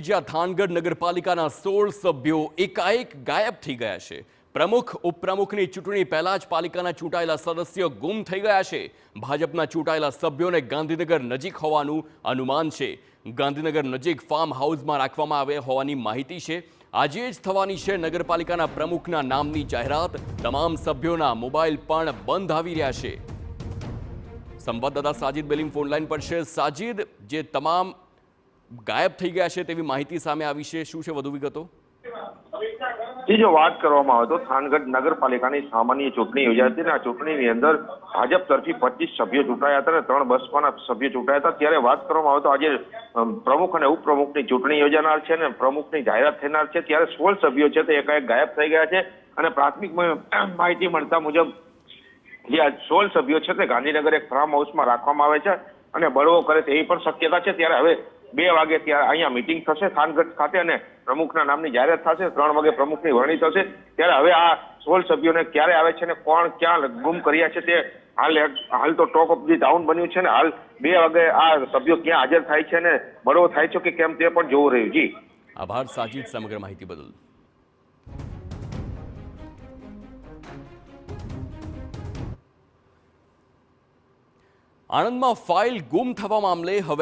જ્યાં થાનગઢ નગરપાલિકાના 16 સભ્યો એકાએક ગાયબ થઈ ગયા છે। પ્રમુખ ઉપપ્રમુખની ચૂંટણી પહેલા જ પાલિકાના ચૂંટાયેલા સદસ્યો ગુમ થઈ ગયા છે। ભાજપના ચૂંટાયેલા સભ્યોને ગાંધીનગર નજીક હોવાનું અનુમાન છે। ગાંધીનગર નજીક ફાર્મ હાઉસમાં રાખવામાં આવ્યા હોવાની માહિતી છે। આજે જ થવાની છે નગરપાલિકાના પ્રમુખના નામની જાહેરાત। તમામ સભ્યોના મોબાઈલ પણ બંધ આવી રહ્યા છે। સંવાદદાતા સાજિદ બેલીમ ફોનલાઈન પર છે। સાજિદ, જે તમામ ગાયબ થઈ ગયા છે તેવી માહિતી સામે આવી છે, શું છે વધુ વિગતો? જો વાત કરવામાં આવે તો થાનગઢ નગરપાલિકાની સામાન્ય ચૂંટણી યોજાઈ હતી અને આ ચૂંટણીની અંદર ભાજપ તરફી 25 સભ્યો ચૂંટાયા હતા અને 3 બસપાના સભ્યો ચૂંટાયા હતા। ત્યારે વાત કરવામાં આવે તો આજે પ્રમુખ અને ઉપપ્રમુખની ચૂંટણી યોજાનાર છે અને પ્રમુખની જાહેરાત થનાર છે। ત્યારે 16 સભ્યો છે તે એકાએક ગાયબ થઈ ગયા છે અને પ્રાથમિક માહિતી મળતા મુજબ જે 16 સભ્યો છે તે ગાંધીનગર એક ફાર્મ હાઉસમાં રાખવામાં આવે છે અને બળવો કરે તેવી પણ શક્યતા છે। ત્યારે હવે 2 વાગે ત્યાં અહીંયા મીટિંગ થશે થાનગઢ ખાતે અને પ્રમુખના નામની જાહેરાત થશે। 3 વાગે પ્રમુખની વરણી થશે। ત્યારે હવે આ 16 સભ્યોને ક્યારે આવે છે અને કોણ ક્યાં ગુમ કર્યા છે તે હાલ તો ટોક ઓફ ધી ટાઉન બન્યું છે ને હાલ 2 વાગે આ સભ્યો ક્યાં હાજર થાય છે અને બળવો થાય છે કે કેમ તે પણ જોવું રહ્યું। જી આભાર સાજિદ સમગ્ર માહિતી બદલ। આણંદમાં ફાઇલ ગુમ થવા મામલે હવે